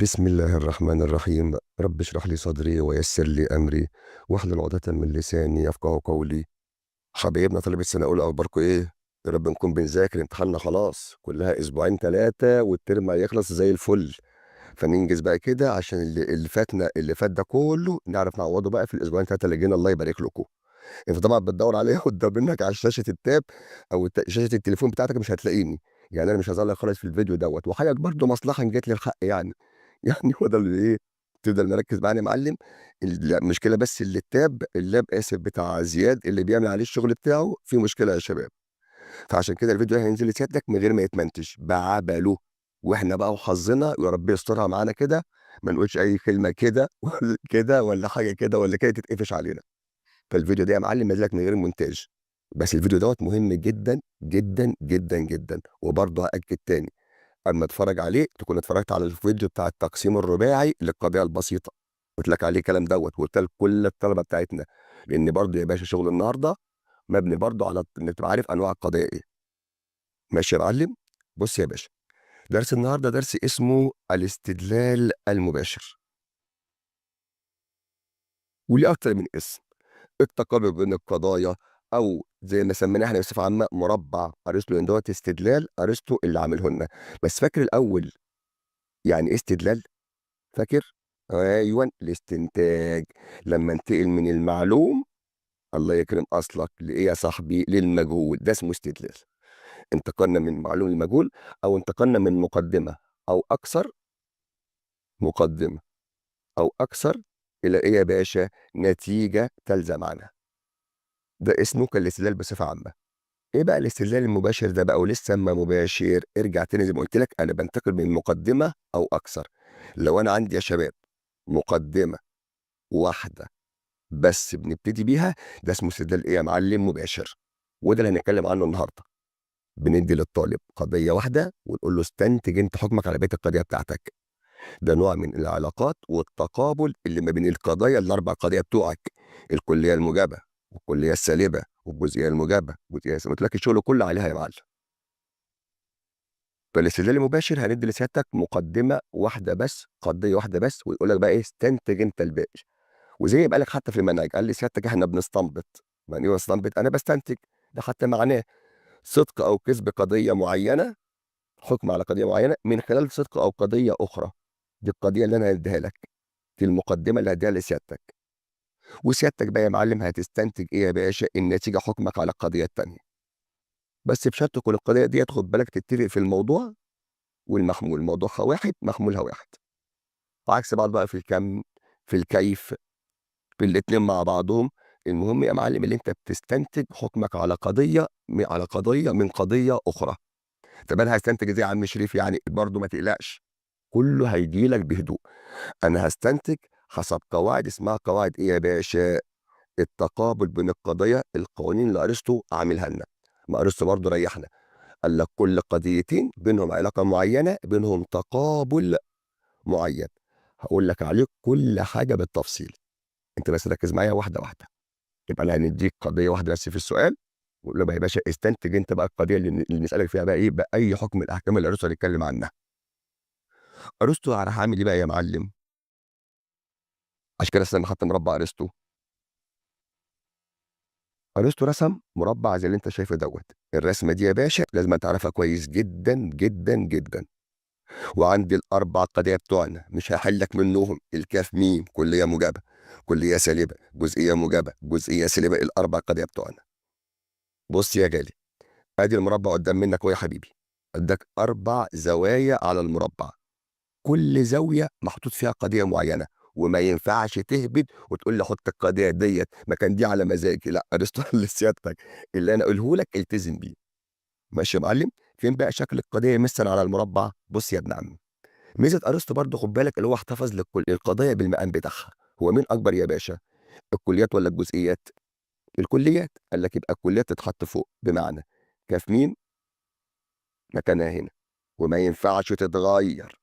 بسم الله الرحمن الرحيم. رب اشرح لي صدري ويسر لي أمري واحلل عقدة من لساني يفقهوا قولي. حبايبنا طلبة سنة أولى، أخباركم إيه؟ يا رب نكون بنذاكر، امتحاننا خلاص كلها أسبوعين ثلاثة والترم هيخلص زي الفل. فننجز بقى كده عشان اللي فات ده كله نعرف نعوضه بقى في الأسبوعين ثلاثة اللي جينا، الله يبارك لكم. أنت طبعا بتدور عليها قدام منك على شاشة التاب أو شاشة التليفون بتاعتك، مش هتلاقيني. يعني أنا مش هظهر لك خالص في الفيديو دوت، وحاجة برضه مصلحة إن جت لي الحق يعني. يعني هو ده اللي ايه، تفضل مركز معانا يا معلم. المشكله بس اللي اللاب اسف بتاع زياد اللي بيعمل عليه الشغل بتاعه في مشكله يا شباب. فعشان كده الفيديو هينزل لسيادتك من غير ما يتمنتج بعبله. واحنا بقى وحظنا يا رب يسترها معانا كده، ما نقولش اي كلمه كده ولا كده ولا حاجه كده ولا كده تتقفش علينا. فالفيديو ده يا معلم نازل لك من غير مونتاج. بس الفيديو دوت مهم جدا جدا جدا جدا، وبرضه هاكد تاني، اما اتفرج عليه تكون اتفرجت على الفيديو بتاع التقسيم الرباعي للقضيه البسيطه. قلت لك عليه الكلام دوت، وقلت لك كل الطلبه بتاعتنا، لان برضه يا باشا شغل النهارده مبني برضه على انك تبقى عارف انواع القضايا ايه. ماشي يا معلم. بص يا باشا، درس النهارده درس اسمه الاستدلال المباشر، وليه اكتر من اسم: التقارب بين القضايا، او زي ما سميناه احنا بصفه عامه مربع ارسطو، لان دوت استدلال ارسطو اللي عامله لنا. بس فاكر الاول يعني ايه استدلال؟ فاكر؟ ايوه، الاستنتاج. لما انتقل من المعلوم، الله يكرم اصلك، لايه يا صاحبي؟ للمجهول، ده اسمه استدلال. انتقلنا من معلوم لمجهول، او انتقلنا من مقدمه او اكثر، مقدمه او اكثر، الى ايه يا باشا؟ نتيجه تلزم عنها. ده اسمه كالاستدلال بصفه عامه. ايه بقى الاستدلال المباشر ده بقى؟ ولسه ما مباشر، ارجع تاني زي ما قلت لك، انا بنتقل من مقدمه او اكثر. لو انا عندي يا شباب مقدمه واحده بس بنبتدي بيها، ده اسمه استدلال ايه يا معلم؟ مباشر. وده اللي هنتكلم عنه النهارده. بندي للطالب قضيه واحده ونقول له استنتج انت حكمك على بقيه القضيه بتاعتك. ده نوع من العلاقات والتقابل اللي ما بين القضايا الاربع قضايا بتوعك: الكليه الموجبه والكليه السالبه والجزئيه الموجبه والجزئيه السالبه. قلت لك الشغل كله عليها يا معلم. فالاستدلال المباشر هندي لسيادتك مقدمه واحده بس، قضيه واحده بس، ويقول لك بقى ايه؟ استنتج انت الباقي. وزي يبقى لك حتى في المنهج قال لي سيادتك احنا بنستنبط. يعني ايه استنبط؟ انا بستنتج. ده حتى معناه صدق او كذب قضيه معينه، حكم على قضيه معينه من خلال صدق او قضيه اخرى. دي القضيه اللي انا هديها لك، دي المقدمه اللي هديها لسيادتك. وسيادتك بقى يا معلم هتستنتج ايه يا باشا؟ النتيجه، حكمك على القضيه الثانيه. بس بشرط تكون القضيه دي خد بالك تتفق في الموضوع والمحمول، موضوعها واحد محمولها واحد. وعكس بعض بقى في الكم، في الكيف، في الاتنين مع بعضهم. المهم يا معلم اللي انت بتستنتج حكمك على قضيه على قضيه من قضيه اخرى. طب انا هستنتج ازاي يا عم شريف؟ يعني برضه ما تقلقش، كله هيجي لك بهدوء. انا هستنتج حسب قواعد اسمها قواعد ايه يا باشا؟ التقابل بين القضايا، القوانين اللي ارسطو عاملها لنا. ما ارسطو برضه ريحنا، قال لك كل قضيتين بينهم علاقه معينه، بينهم تقابل معين. هقول لك عليه كل حاجه بالتفصيل، انت بس ركز معايا واحده واحده. يبقى انا هنديك قضيه واحده بس في السؤال، وقول له بقى يا باشا استنتج انت بقى القضيه اللي نسالك فيها بقى ايه؟ بقى اي حكم من الاحكام اللي ارسطو هيتكلم عنها. ارسطو راح عامل ايه بقى يا معلم؟ عشان كده استنى حتى مربع ارسطو. ارسطو رسم مربع زي اللي انت شايفه دوت. الرسمه دي يا باشا لازم تعرفها كويس جدا جدا جدا. وعندي الاربع قضايا بتوعنا مش هحلك منهم: الكاف ميم كليه موجبه، كليه سالبه، جزئيه موجبه، جزئيه سالبه، الاربع قضايا بتوعنا. بص يا غالي، ادي المربع قدام منك ويا حبيبي، اداك اربع زوايا على المربع، كل زاويه محطوط فيها قضيه معينه. وما ينفعش تهبد وتقول لي حط القضيه ديت مكان دي على مزاجي، لا، ارسطو لسيادتك اللي انا اقوله لك التزم بيه. ماشي يا معلم. فين بقى شكل القضيه يمثل على المربع؟ بص يا ابن عمي، ميزه ارسطو برضه خد بالك اللي هو احتفظ لكل القضايا بالمقام بتاعها. هو مين اكبر يا باشا؟ الكليات ولا الجزئيات؟ الكليات. قال لك يبقى الكليات تتحط فوق، بمعنى كاف ميم مكانها هنا وما ينفعش تتغير.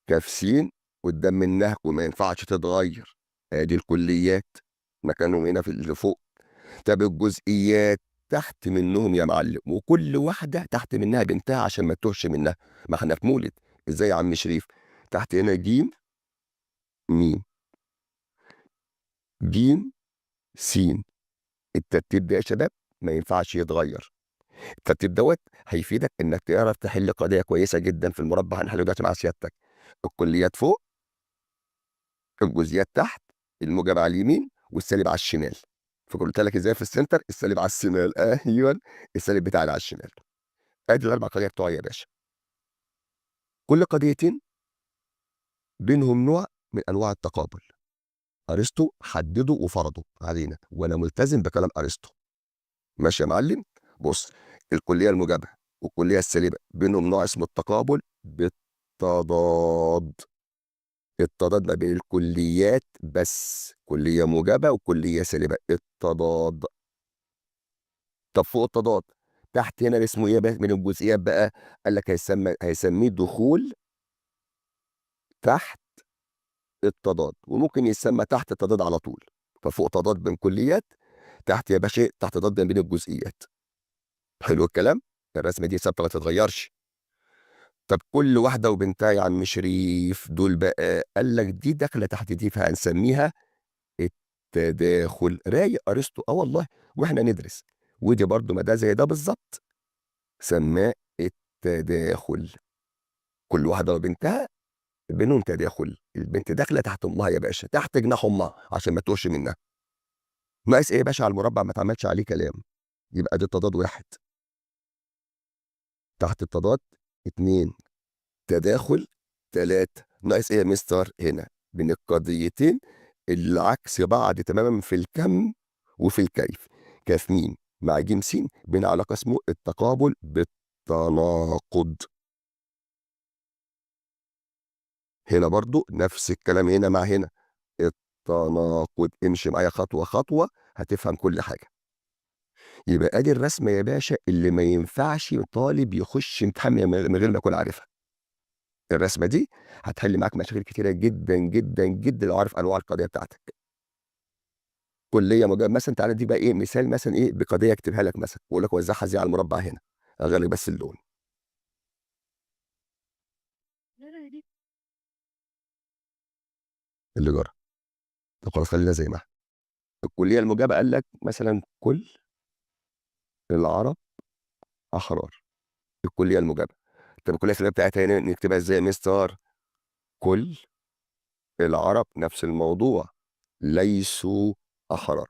كاف سين قدام منها وما ينفعش تتغير. ادي الكليات مكانهم هنا في اللي فوق. طب الجزئيات تحت منهم يا معلم، وكل واحده تحت منها بنتها عشان ما تتوهش منها. ما احنا في مولد. ازاي يا عم شريف؟ تحت هنا ج م ج س. الترتيب ده يا شباب ما ينفعش يتغير. الترتيب دوت هيفيدك انك تعرف تحل قضيه كويسه جدا في المربع. هنحله دلوقتي مع سيادتك. الكليات فوق، الجزئيات تحت، الموجب على اليمين والسالب على الشمال. فقلت لك ازاي في السنتر السالب على الشمال، ايوه السالب بتاعنا على الشمال. ادي الاربع قضايا بتوعي يا باشا. كل قضيتين بينهم نوع من انواع التقابل. ارسطو حدده وفرضه علينا وانا ملتزم بكلام ارسطو. ماشي يا معلم. بص، الكليه الموجبه والكليه السالبه بينهم نوع اسمه التقابل بالتضاد. التضاد ما بين الكليات بس، كليه موجبه وكليه سالبه، التضاد. طب فوق التضاد تحت هنا اسمه ايه بقى من الجزئيات بقى؟ قال لك هيسميه دخول تحت التضاد، وممكن يسمى تحت التضاد على طول. ففوق تضاد بين كليات، تحت يا باشا تحت تضاد بين الجزئيات. حلو الكلام. الرسمه دي ثابته ما تتغيرش. طب كل واحده وبنتها يا عم شريف دول بقى، قال لك دي داخله تحت دي فهنسميها التداخل. رايق ارسطو، اه والله. واحنا ندرس ودي برضو ما ده زي ده بالظبط، سماه التداخل. كل واحده وبنتها بينهم تداخل. البنت داخله تحت امها يا باشا، تحت جناح امها عشان ما تتوهش منها. ناقص ايه يا باشا على المربع ما اتعملش عليه كلام؟ يبقى ده التضاد واحد. تحت التضاد اتنين، تداخل تلاتة. ناقص ايه يا مستر هنا؟ بين القضيتين اللي عكس بعض تماما في الكم وفي الكيف. كاف مين مع جيم سين بين علاقه اسمه التقابل بالتناقض. هنا برضو نفس الكلام هنا مع هنا، التناقض. امشي معايا خطوه خطوه هتفهم كل حاجه. يبقى ادي الرسمه يا باشا اللي ما ينفعش طالب يخش امتحان من غير ما يكون عارفها. الرسمه دي هتحل معاك مشاكل كتيره جدا جدا جدا لو عارف انواع القضيه بتاعتك. كليه مجرد مثلا، تعالى دي بقى ايه مثال مثلا ايه بقضيه اكتبها لك مثلا واقول لك وزعها ازاي على المربع هنا. اغير لك بس اللون اللي جرى. طب خلاص خلينا زي ما احنا. الكليه الموجبه قال لك مثلا كل العرب احرار. الكليه الموجبه. طب الكليه السلبيه بتاعتها هنا نكتبها ازاي يا مستر؟ كل العرب نفس الموضوع ليسوا احرار.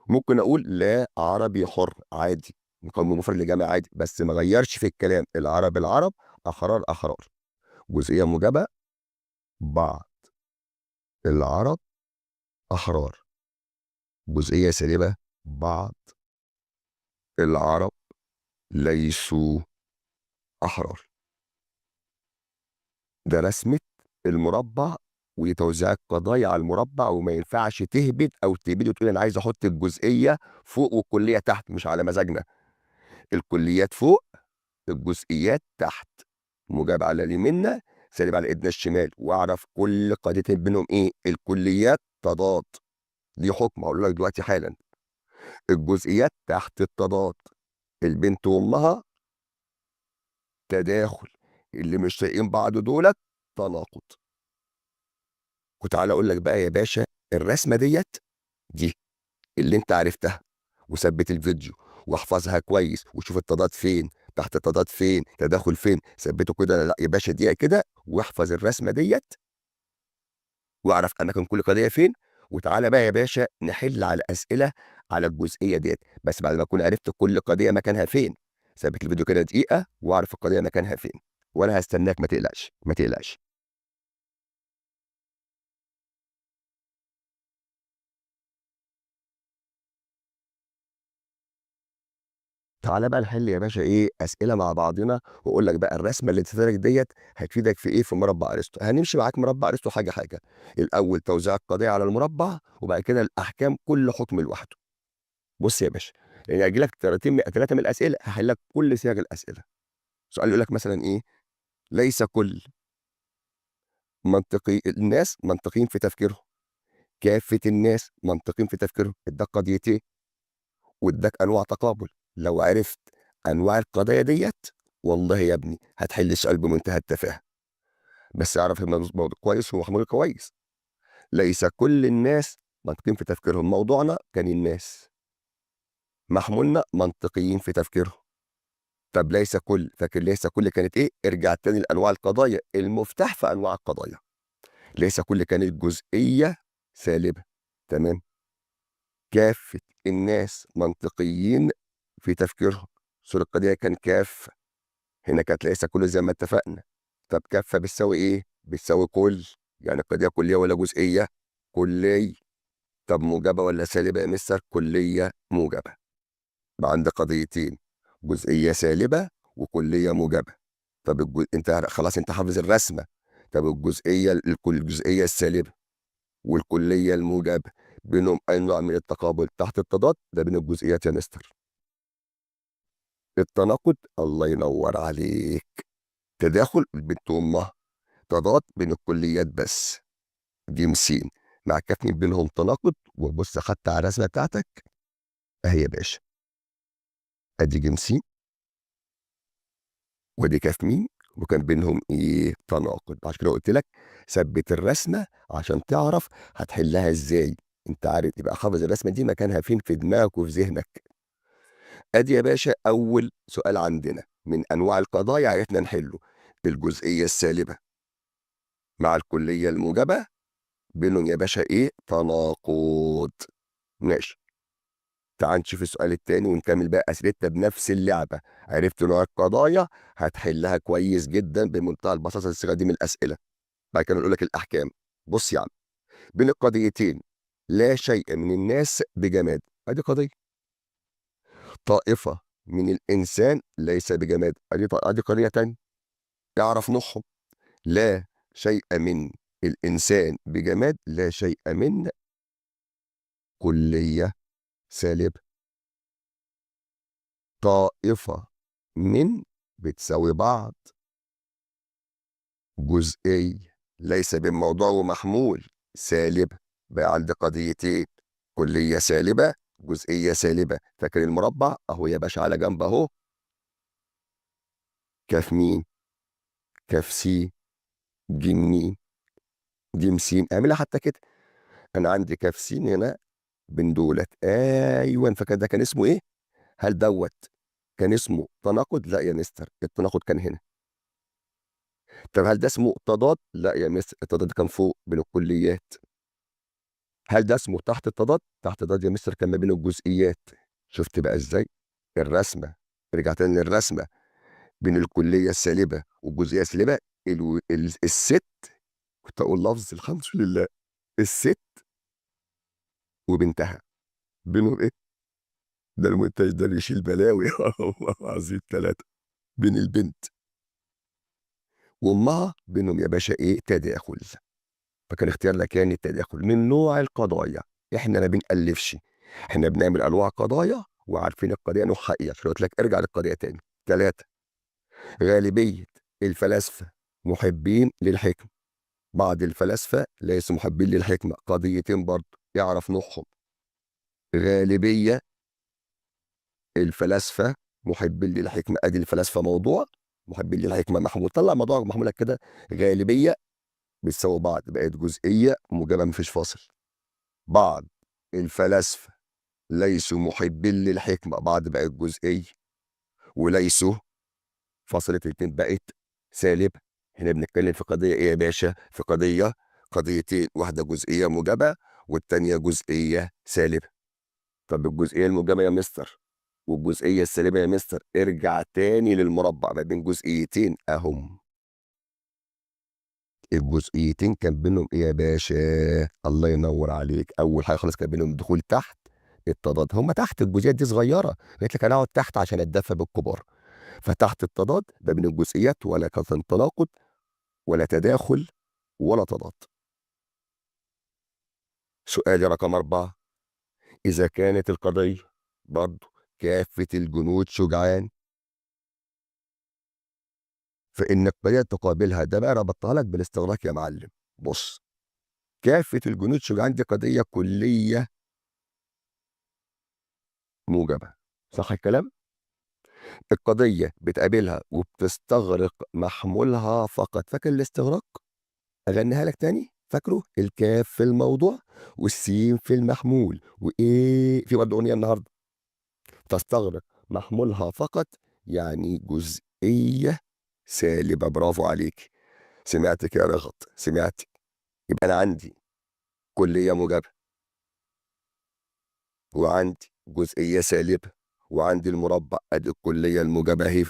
ممكن اقول لا عربي حر عادي، مكون مفرد لجامع عادي، بس ما غيرش في الكلام. العرب العرب، احرار احرار. جزئيه موجبه بعض العرب احرار. جزئيه سالبه بعض العرب ليسوا احرار. ده رسمه المربع وتوزيع القضايا على المربع. وما ينفعش تهبط او تهبط وتقول انا عايز احط الجزئيه فوق والكليه تحت، مش على مزاجنا. الكليات فوق، الجزئيات تحت. موجب على اليمين، سالب على ايدنا الشمال. واعرف كل قاعدتين بينهم ايه؟ الكليات تضاد. دي حكم هقول لك دلوقتي حالا. الجزئيات تحت التضاد. البنت وامها تداخل. اللي مش طايقين بعض دولت تناقض. وتعالى اقول لك بقى يا باشا، الرسمه دي اللي انت عرفتها وثبت الفيديو واحفظها كويس وشوف التضاد فين، تحت التضاد فين، تداخل فين، ثبته كده. لا يا باشا دقيقه كده واحفظ الرسمه واعرف اماكن كل قضيه فين. وتعالى بقى يا باشا نحل على اسئله على الجزئيه بس بعد ما اكون عرفت كل قضيه مكانها فين. ثبت الفيديو كده دقيقه واعرف القضيه مكانها فين، وانا هستناك ما تقلقش ما تقلقش. تعالى بقى نحل يا باشا ايه اسئله مع بعضنا، واقول لك بقى الرسمه اللي اديتها لك هتفيدك في ايه في مربع ارسطو. هنمشي معاك مربع ارسطو حاجه حاجه. الاول توزيع القضيه على المربع، وبعد كده الاحكام كل حكم لوحده. بص يا باشا، يعني هيجي لك ثلاثه من الاسئله هحل لك كل صيغ الاسئله. سؤال يقول لك مثلا ايه؟ ليس كل منطقي الناس منطقيين في تفكيرهم. كافه الناس منطقيين في تفكيرهم. اداك قضيتين واداك انواع تقابل. لو عرفت انواع القضايا والله يا ابني هتحل السؤال بمنتهى التفاهه. بس اعرف ان الموضوع كويس ومحمول كويس. ليس كل الناس منطقيين في تفكيرهم. موضوعنا كان الناس، محمولنا منطقيين في تفكيرهم. طب ليس كل، فاكر ليس كل كانت ايه؟ ارجع تاني لانواع القضايا، المفتاح في انواع القضايا. ليس كل كانت جزئيه سالبه. تمام. كافه الناس منطقيين في تفكيرهم. سورة القضية كان كافة. هنا كانت ليس كل زي ما اتفقنا. طب كافة بتساوي ايه؟ بتساوي كل. يعني القضية كلية ولا جزئية؟ كلية. طب موجبة ولا سالبة يا مستر؟ كلية موجبة. يبقى عندي قضيتين، جزئية سالبة وكلية موجبة. طب انت خلاص انت حافظ الرسمة. طب الجزئية السالبة والكلية الموجبة بينهم أي نوع من التقابل تحت التضاد؟ ده بين الجزئيات يا مستر. التناقض، الله ينور عليك. تداخل بنت أمها. تضاد بين الكليات بس. ج س مع كافين بينهم تناقض. وبص حتى على الرسمة بتاعتك أهي يا باشا. أدي ج س ودي كاف مين، وكان بينهم ايه؟ تناقض. عشان كده قلت لك ثبت الرسمه عشان تعرف هتحلها ازاي. انت عارف تبقى حافظ الرسمه دي مكانها فين في دماغك وفي ذهنك. ادي يا باشا اول سؤال عندنا من انواع القضايا عرفنا نحله. الجزئيه السالبه مع الكليه الموجبه بينهم يا باشا ايه؟ تناقض. ماشي. تعال نشوف السؤال التاني ونكمل بقى اسئلتنا بنفس اللعبه. عرفت نوع القضايا هتحلها كويس جدا بمنتهى البساطه. الصيغه دي من الاسئله. بعد كده نقول لك الاحكام. بص يا عم، بين القضيتين لا شيء من الناس بجماد، ادي قضيه. طائفه من الانسان ليس بجماد، ادي قضيه تانية. اعرف نوعهم. لا شيء من الانسان بجماد، لا شيء من كليه سالبه. طائفه من بتساوي بعض. جزئي ليس بين موضوع ومحمول سالبه. بقى عندي قضيتين، كليه سالبه جزئيه سالبه. فاكر المربع اهو يا باشا على جنب اهو. كاف مين، كاف سي، جيم مين، جيم سين. اعملها حتى كده. انا عندي كاف سين هنا بين دولت. ايوه فاكر ده كان اسمه ايه؟ هل دوت كان اسمه تناقض؟ لا يا مستر، التناقض كان هنا. طب هل ده اسمه تضاد؟ لا يا مستر، التضاد كان فوق بين الكليات. هل ده اسمه تحت التضاد؟ تحت التضاد يا مستر كان ما بين الجزئيات. شفت بقى ازاي الرسمه؟ رجعت تاني للرسمه. بين الكليه السالبه والجزئيه السالبه. الست، كنت اقول لفظ الحمد لله، الست وبنتها بينهم ايه؟ ده المونتاج ده اللي يشيل بلاوي والله العظيم ثلاثه. بين البنت وامها بينهم يا باشا ايه؟ تداخل. فكان اختيارنا كان التداخل. من نوع القضايا احنا ما بنألفش، احنا بنعمل انواع قضايا وعارفين القضيه نوعها ايه. عشان قلت لك ارجع للقضيه تاني. ثلاثه، غالبيه الفلاسفه محبين للحكم، بعض الفلاسفه ليسوا محبين للحكمه. قضيتين برضه يعرف نوعهم. غالبيه الفلاسفه محبين للحكمه، ادي الفلاسفه موضوع، محبين للحكمه محمول. طلع موضوع محمولك كده. غالبيه بتساوي بعض، بقت جزئيه موجبه مفيش فاصل. بعض الفلاسفه ليسوا محبين للحكمه، بعض بقت جزئيه. وليسوا فصلت الاتنين بقت سالبه. هنا بنتكلم في قضيه ايه يا باشا؟ في قضيتين، واحده جزئيه موجبه والتانيه جزئيه سالبه. طب الجزئيه الموجبه يا مستر والجزئيه السالبه يا مستر، ارجع تاني للمربع ما بين جزئيتين اهم. الجزئيتين كان بينهم ايه يا باشا؟ الله ينور عليك. اول حاجه خالص كان بينهم دخول تحت التضاد. هم تحت الجزئيات دي صغيره، قلت لك انا اقعد تحت عشان اتدفى بالكبار. فتحت التضاد ما بين الجزئيات، ولا كان تناقض ولا تداخل ولا تضاد. سؤالي رقم 4، إذا كانت القضية برضه كافة الجنود شجعان، فإن القضية تقابلها. ده بقى ربطها لك بالاستغراق يا معلم. بص، كافة الجنود شجعان دي قضية كلية موجبة، صح الكلام؟ القضية بتقابلها وبتستغرق محمولها فقط. فاكر الاستغراق؟ أغنيها لك تاني، فاكره؟ الكاف في الموضوع والسين في المحمول وإيه في برضه أغنية النهارده تستغرق محمولها فقط يعني جزئية سالبة. برافو عليك، سمعتك يا رغد، سمعتك. يبقى أنا عندي كلية موجبة، وعندي جزئية سالبة، وعندي المربع ادي الكلية الموجبة اهي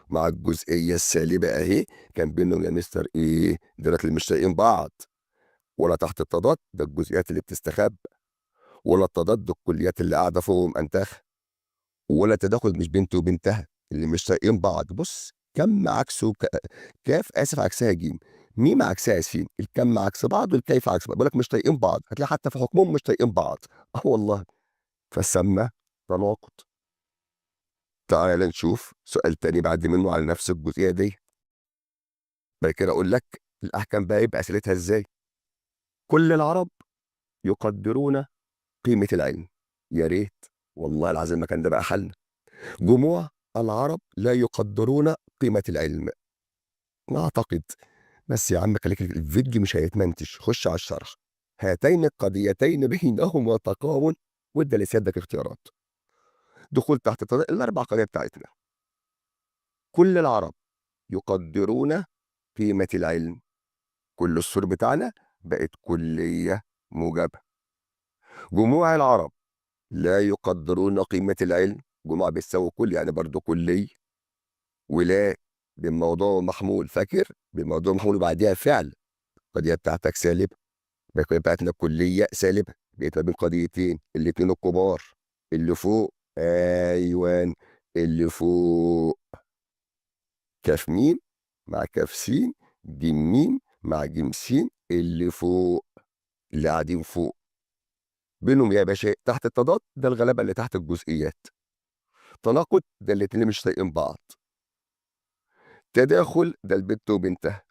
مع الجزئية السالبة اهي. كان بينهم يا مستر ايه؟ دولت اللي مش طايقين بعض. ولا تحت التضاد ده الجزئيات اللي بتستخبى، ولا التضاد ده الكليات اللي قاعدة فوقهم انتخ، ولا تداخل مش بنت وبنتها اللي مش طايقين بعض. بص، كم عكسه كاف اسف عكسها جيم، ميم عكسها ياسين، الكم عكس بعض والكيف عكس بعض. بقول لك مش طايقين بعض، هتلاقي حتى في حكمهم مش طايقين بعض. اه والله. فسمى تناقض. تعالى نشوف سؤال تاني بعد منه على نفس الجزئية دي. بعد كده أقول لك الأحكام بقى يبقى أسئلتها إزاي. كل العرب يقدرون قيمة العلم. يا ريت والله العظيم المكان ده بقى حل. جموع العرب لا يقدرون قيمة العلم. ما أعتقد. بس يا عم خليك، الفيديو مش هيتمنتج، خش على الشرح. هاتين القضيتين بينهما تقابل، وادى لسيادتك اختيارات. دخول تحت الأربع قضايا بتاعتنا. كل العرب يقدرون قيمة العلم. كل السور بتاعنا بقت كلية موجبة. جموع العرب لا يقدرون قيمة العلم. جموع بتساوي كل يعني برضو كلية. ولا بالموضوع محمول، فاكر؟ بالموضوع محمول وبعديها فعل. القضية بتاعتك سالبة، القضية بتاعتنا كلية سالبة. بقيت ما بين قضيتين الاتنين الكبار اللي فوق. ايوان، اللي فوق كاف ميم مع كاف سين، جيم ميم مع جيم سين اللي فوق، اللي قاعدين فوق. بينهم يا باشا تحت التضاد ده الغلبة اللي تحت الجزئيات. تناقض ده الاتنين مش طايقين بعض. تداخل ده البت وبنتها.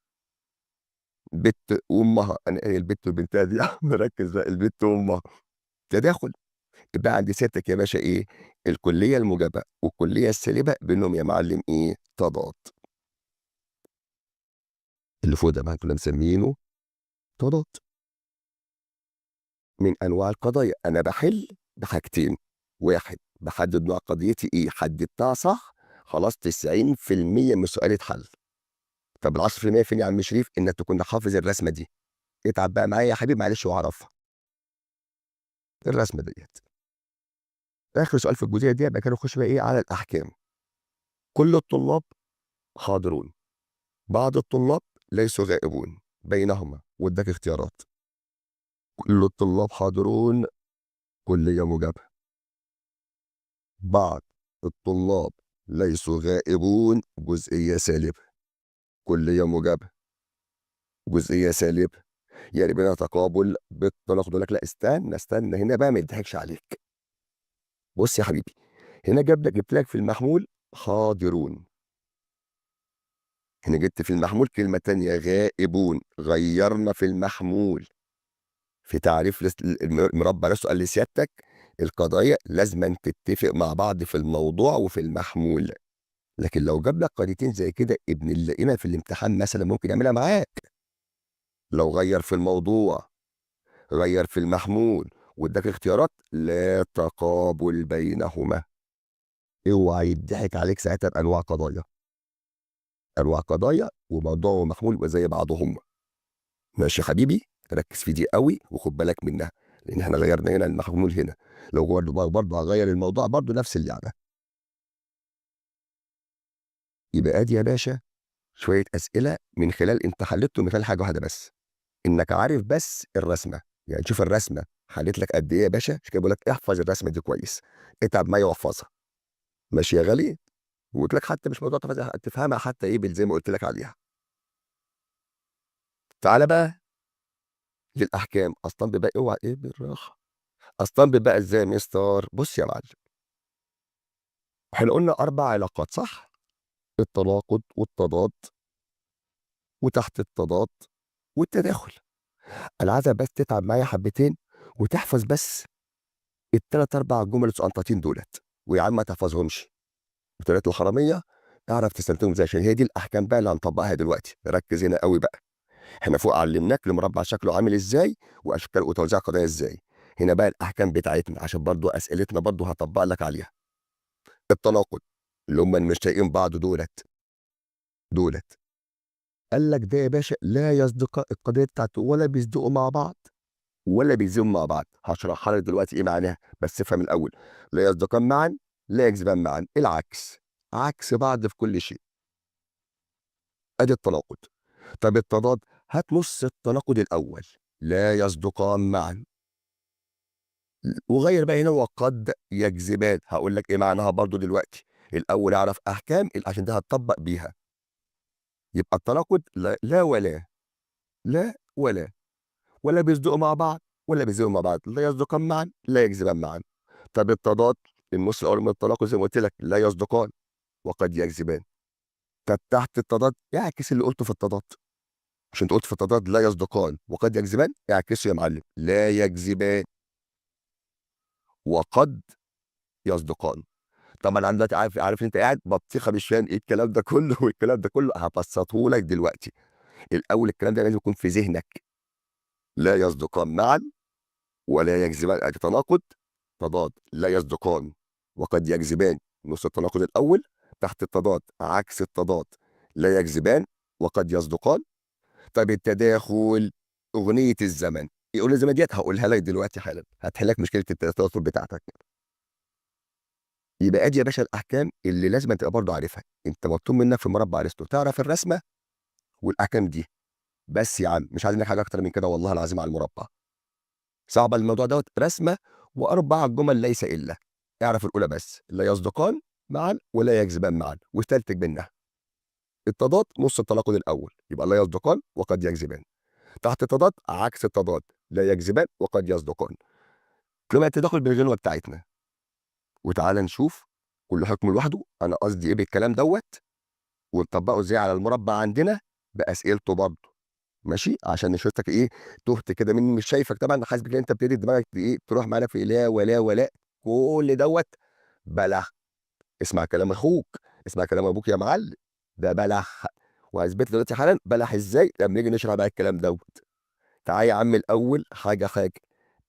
بت وامها، انا ايه البت وبنتها دي؟ يا عم ركز بقى، البت وامها. تداخل. يبقى عند سيادتك يا باشا ايه؟ الكليه الموجبه والكليه السالبه بينهم يا معلم ايه؟ تضاد. اللي فوق ده بقى كنا مسمينه تضاد. من انواع القضايا انا بحل بحاجتين. واحد، بحدد نوع قضيتي ايه، حددتها صح خلاص 90% من السؤال اتحل. طب ال 10% فين يا عم شريف؟ انك تكون حافظ الرسمه دي. اتعب بقى معايا يا حبيبي معلش واعرفها. الرسمه ديت اخر سؤال في الجزئيه دي. يبقى كده نخش بقى ايه على الاحكام. كل الطلاب حاضرون، بعض الطلاب ليسوا غائبون، بينهما واداك اختيارات. كل الطلاب حاضرون كليه موجبه. بعض الطلاب ليسوا غائبون جزئيه سالبه. كليه موجبه جزئيه سالبه، يعني بينها تقابل بالتناقض. يقول لك لا استنى استنى، هنا بقى ما يضحكش عليك. بص يا حبيبي، هنا جبت لك في المحمول حاضرون. هنا جبت في المحمول كلمة تانية غائبون. غيرنا في المحمول في تعريف المربع نفسه. قال لي سيادتك القضايا لازم تتفق مع بعض في الموضوع وفي المحمول. لكن لو جاب لك قضيتين زي كده ابن اللئيمة في الامتحان مثلا ممكن يعملها معاك. لو غير في الموضوع، غير في المحمول، واداك اختيارات لا تقابل بينهما. اوعى يضحك عليك ساعتها بانواع قضايا. انواع قضايا وموضوع ومحمول وزي بعضهم. ماشي يا حبيبي، ركز في دي قوي وخد بالك منها، لان احنا غيرنا هنا المحمول هنا. لو برضه هغير الموضوع برضه نفس اللعبه. يبقى ادي يا باشا شويه اسئله من خلال انت حلتهم من خلال حاجه واحده بس، انك عارف بس الرسمه. يعني شوف الرسمه حلت لك قد ايه يا باشا. عشان كده بقول لك احفظ الرسمه دي كويس، اتعب معايا واحفظها. ماشي يا غالي. وقلت لك حتى مش موضوع تفهمها حتى ايه زي ما قلت لك عليها. تعالى بقى للاحكام. اصلا بقى اوعى ايه بالراحه. اصلا بقى ازاي يا مستر؟ بص يا معلم، احنا قلنا اربع علاقات صح؟ التناقض والتضاد وتحت التضاد والتداخل. انا عايزك بس تتعب معايا حبتين وتحفظ بس الثلاث اربع جمل الصغنطاطين دولت. ويا عم ما تحفظهمش بطريقه الحراميه، اعرف تستخدمهم ازاي، عشان هي دي الاحكام بقى اللي هنطبقها دلوقتي. ركز هنا قوي بقى. إحنا فوق علمناك المربع شكله عامل إزاي وأشكال وتوزيع قضايا إزاي. هنا بقى الأحكام بتاعتنا عشان برضو أسئلتنا برضو هطبق لك عليها. التناقض اللي هم مش طايقين بعض دولت قال لك ده يا باشا لا يصدق القضيه بتاعته ولا بيصدقوا مع بعض ولا بيكذبوا مع بعض. هشرحها لك دلوقتي ايه معناها بس افهم الاول. لا يصدقان معا لا يكذبان معا، العكس، عكس بعض في كل شيء. ادي التناقض. طب التضاد، هات نص التناقض الاول، لا يصدقان معا، وغير بقى هنا وقد يكذبان. هقول لك ايه معناها برضو دلوقتي. الاول اعرف احكام عشان ده هتطبق بيها. يبقى التناقض لا, لا ولا، لا ولا بيصدقوا مع بعض ولا بيكذبوا مع بعض، لا يصدقان معا لا يكذبان معا. طب التضاد، النص الاول من التناقض زي ما قلت لك لا يصدقان وقد يكذبان. طب تحت التضاد اعكس اللي قلته في التضاد. مش انت قلت في التضاد لا يصدقان وقد يكذبان، اعكسه يا معلم، لا يكذبان وقد يصدقان. طبعا انا دلوقتي عارف انت قاعد بطيخه مش فاهم ايه الكلام ده كله والكلام ده كله هبسطه لك دلوقتي. الاول الكلام ده لازم يكون في ذهنك. لا يصدقان معا ولا يكذبان، ادي تناقض. تضاد لا يصدقان وقد يكذبان، نص التناقض الاول. تحت التضاد عكس التضاد لا يكذبان وقد يصدقان. طب التداخل، اغنيه الزمن. اغنيه الزمن ديت هقولها لك دلوقتي حالا هتحل لك مشكله التوتر بتاعتك. يبقى ادي يا باشا الاحكام اللي لازم تبقى برضه عارفها. انت مطلوب منك في مربع ارسطو تعرف الرسمه والاحكام دي بس يا عم، مش عايزين حاجه اكتر من كده والله العظيم على المربع. صعب الموضوع دوت، رسمه واربع جمل ليس الا. اعرف الاولى بس، لا يصدقان معا ولا يكذبان معا، واستنتج منها. التضاد نص التناقض الاول، يبقى لا يصدقان وقد يكذبان. تحت التضاد عكس التضاد، لا يكذبان وقد يصدقان. كلمه التداخل بالغنوه بتاعتنا. وتعالى نشوف كل حكم لوحده انا قصدي ايه بالكلام دوت، ونطبقه ازاي على المربع عندنا باسئلته برضه. ماشي، عشان نشوفك ايه تهت كده مني مش شايفك طبعا، حاسس بك ان انت بتدي دماغك ايه تروح معانا في لا ولا ولا كل دوت بلح. اسمع كلام اخوك، اسمع كلام ابوك يا معلم، ده بلح. وهثبت لك دلوقتي حالا بلح ازاي لما نيجي نشرح بقى الكلام دوت. تعالى يا عم الاول حاجه.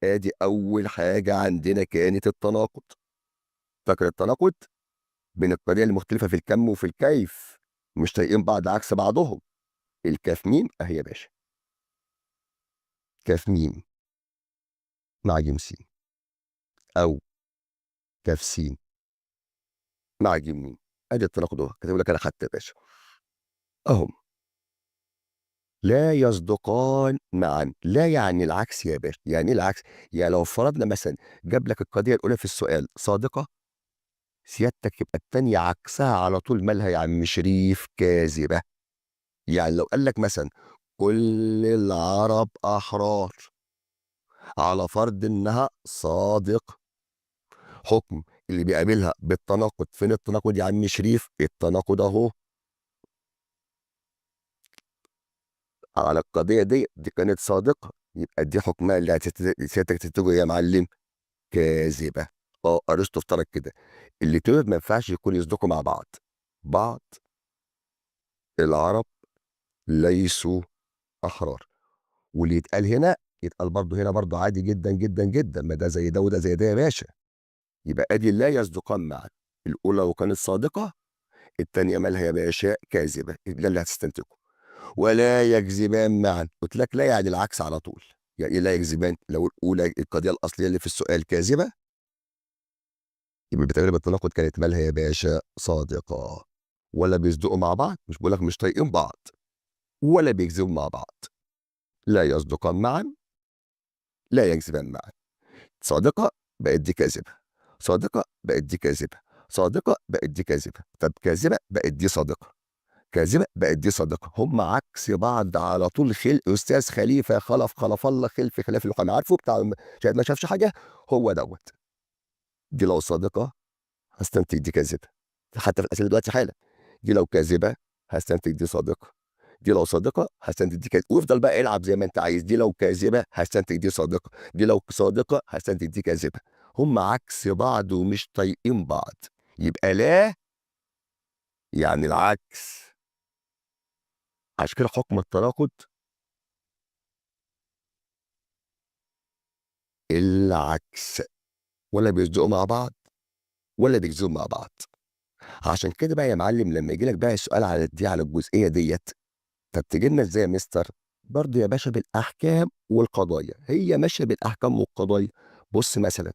ادي اول حاجه عندنا كانت التناقض. فاكر التناقض بين الطريقه المختلفه في الكم وفي الكيف، مش طايقين بعض عكس بعضهم. الكاف ميم اهي يا باشا، كاف ميم مع جيم سين، او كاف سين مع جيم ميم. ادي التناقض اهو كاتب لك انا حتى يا باشا اهم. لا يصدقان معا، لا يعني العكس يا باشا. يعني ايه العكس؟ يعني لو فرضنا مثلا جاب لك القضيه الاولى في السؤال صادقه، سيادتك يبقى الثانيه عكسها على طول مالها يا عم شريف؟ كاذبه. يعني لو قال لك مثلا كل العرب احرار، على فرض انها صادق، حكم اللي بيقابلها بالتناقض. فين التناقض يا عم شريف؟ التناقض اهو على القضيه دي كانت صادقه، يبقى دي حكمها اللي سيادتك تكتبه يا معلم كاذبه. اه ارسطو افترض كده، الاتنين ما ينفعش يكونوا يصدقوا مع بعض العرب ليسوا احرار. واللي يتقال هنا يتقال برضه هنا برضه عادي جدا جدا جدا، ما ده زي ده وده زي ده يا باشا. يبقى ادي لا يصدقان معا، الاولى لو كانت صادقه، الثانيه مالها يا باشا؟ كاذبه. ده اللي هتستنتجه. ولا يكذبان معا، قلت لك لا يعني العكس على طول. يعني ايه لا يكذبان؟ لو الاولى القضيه الاصليه اللي في السؤال كاذبه، يبقى بتقلب التناقض كانت مالها يا باشا؟ صادقه. ولا بيصدقوا مع بعض، مش بقول لك مش طايقين بعض، ولا بيكذبوا مع بعض. لا يصدقان معا لا يكذبان معا. صادقه بقت دي كاذبه، صادقه بقت دي كاذبه، صادقه بقت دي كاذبه. طب كاذبه بقت دي صادقه، كاذبه بقت دي صادقه. هم عكس بعض على طول. استاذ خليفه خلف الله خلف خلاف المحامي، عارفه بتاع شاهد ما شافش حاجه، هو دوت. دي لو صادقه هستنتج دي كاذبه، حتى في الاسئله دلوقتي حالا. دي لو كاذبه هستنتج دي صادقه، دي لو صادقه هستنتج دي كاذبه، وافضل بقى العب زي ما انت عايز. دي لو كاذبه هستنتج دي صادقه، دي لو صادقه هستنتج دي كاذبه. هم عكس بعض ومش طايقين بعض. يبقى لا يعني العكس. عشان كده حكم التناقض العكس، ولا بيصدقوا مع بعض ولا بيكذبوا مع بعض. عشان كده بقى يا معلم لما يجي لك بقى السؤال على الجزئيه ديت، طب تيجي لنا ازاي يا مستر؟ برضه يا باشا بالاحكام والقضايا، هي ماشيه بالاحكام والقضايا. بص مثلا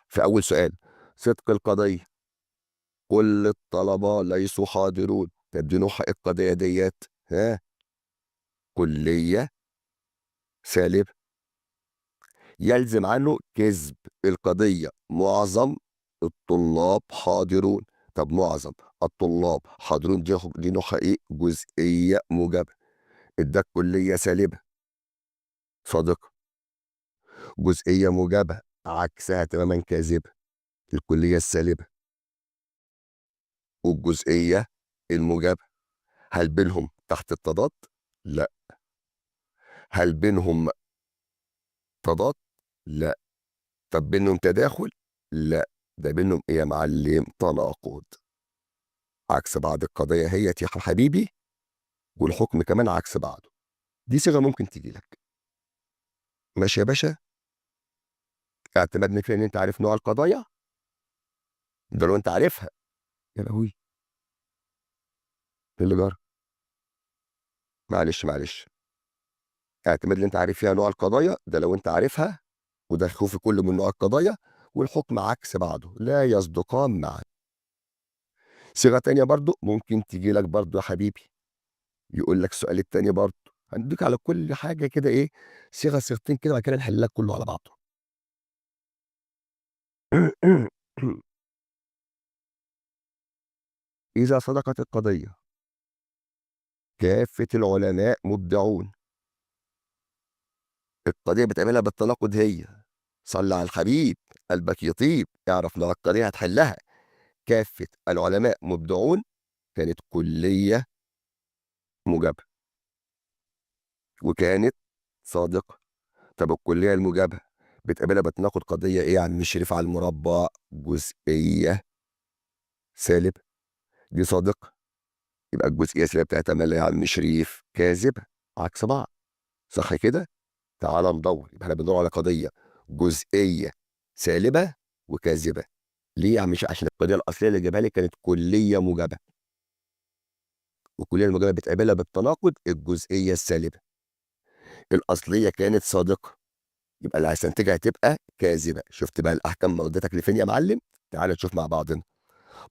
في اول سؤال، صدق القضيه، كل الطلبه ليسوا حاضرون، طب دي نوعها إيه القضيه ديت؟ ها، كليه سالب، يلزم عنه كذب القضيه معظم الطلاب حاضرون. طب معظم الطلاب حاضرون دي نوعها ايه؟ جزئيه موجبه. اداك كليه سالبه صادقه، جزئيه موجبه عكسها تماما كاذبه، الكليه السالبه والجزئيه الموجبه. هل بينهم تحت التضاد؟ لا. هل بينهم تضاد؟ لا. طب بينهم تداخل؟ لا. ده بينهم ايه يا معلم؟ تناقض. عكس بعض القضيه هي يا حبيبي، والحكم كمان عكس بعضه. دي صيغه ممكن تيجي لك. ماشي يا باشا؟ اعتمدنا فيها ان انت عارف نوع القضايا، ده لو انت عارفها. يا لهوي، ايه اللي جرى؟ معلش. اعتمد ان انت عارف فيها نوع القضايا، ده لو انت عارفها، وده خوف كل من نوع القضايا، والحكم عكس بعضه لا يصدقان معا. صيغه تانيه برضو ممكن تيجي لك برضو يا حبيبي، يقول لك السؤال التاني برضو، هنديك على كل حاجه كده ايه، صيغتين كده، وبعد كده نحل لك كله على بعضه. اذا صدقت القضيه كافه العلماء مبدعون، القضيه بتعملها بالتناقض هي، صلي على الحبيب قلبك يطيب، اعرف لو القضيه هتحلها كافه العلماء مبدعون، كانت كليه موجبه وكانت صادقه. طب الكليه الموجبه بتقابلها بتناقض قضيه ايه؟ يعني مش شريف على المربع، جزئيه سالب، دي صادقه، يبقى الجزئيه السالبه بتاعتها مالها يا عم شريف؟ كاذبه. عكس بعض، صح كده؟ تعال ندور، يبقى احنا بندور على قضيه جزئيه سالبه وكاذبه. ليه يا عم؟ مش عشان القضيه الاصليه اللي جابها لي كانت كليه موجبه، والكليه الموجبه بتقابلها بالتناقض الجزئيه السالبه. الاصليه كانت صادقه، يبقى اللي هيستنتجها هتبقى كاذبه. شفت بقى الاحكام ودتك لفين يا معلم؟ تعال نشوف مع بعضنا.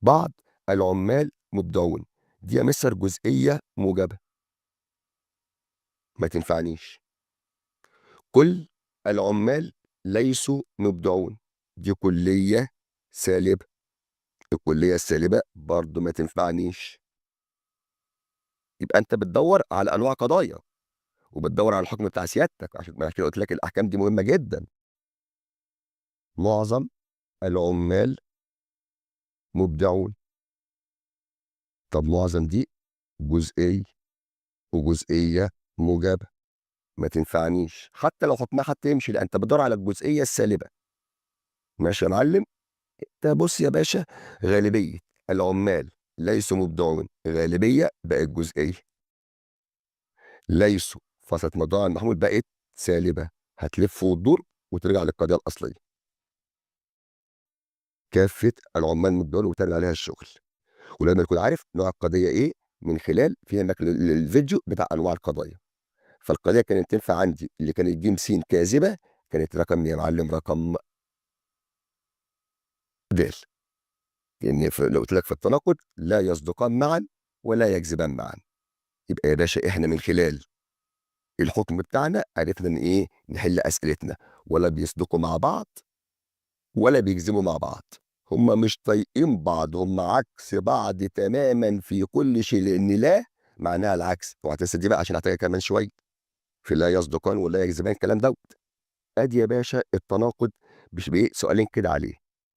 بعض العمال مبدعون، دي يا مستر جزئيه موجبه، ما تنفعنيش. كل العمال ليسوا مبدعون، دي كليه سالبه، الكليه السالبه برضه ما تنفعنيش. يبقى انت بتدور على انواع قضايا، وبتدور على الحكم بتاع سيادتك، عشان ما كده قلت لك الاحكام دي مهمه جدا. معظم العمال مبدعون، طب معظم دي جزئيه وجزئيه موجبه، ما تنفعنيش حتى لو حكمها حتى يمشي، لان انت بتدور على الجزئيه السالبه. ماشي يا معلم؟ انت بص يا باشا، غالبيه العمال ليسوا مبدعون، غالبيه بقت جزئيه، ليسوا فصلت موضوع المحمول بقت سالبه، هتلف وتدور وترجع للقضيه الاصليه. كافه العمال مبدعون وترجع عليها الشغل. ولما تكون عارف نوع القضيه ايه من خلال فهمك للفيديو بتاع انواع القضايا. فالقضيه كانت تنفع عندي اللي كانت ج س كاذبه، كانت رقم يا معلم رقم د، لان لو قلت لك في التناقض لا يصدقان معا ولا يكذبان معا. يبقى يا باشا احنا من خلال الحكم بتاعنا عرفنا ان ايه نحل اسئلتنا، ولا بيصدقوا مع بعض ولا بيكذبوا مع بعض. هم مش طايقين بعض، هم عكس بعض تماما في كل شيء، لان لا معناها العكس. وهتنسى دي بقى عشان هحتاجها كمان شويه في لا يصدقان ولا يكذبان الكلام دوت. ادي يا باشا التناقض، مش بايه سؤالين كده عليه.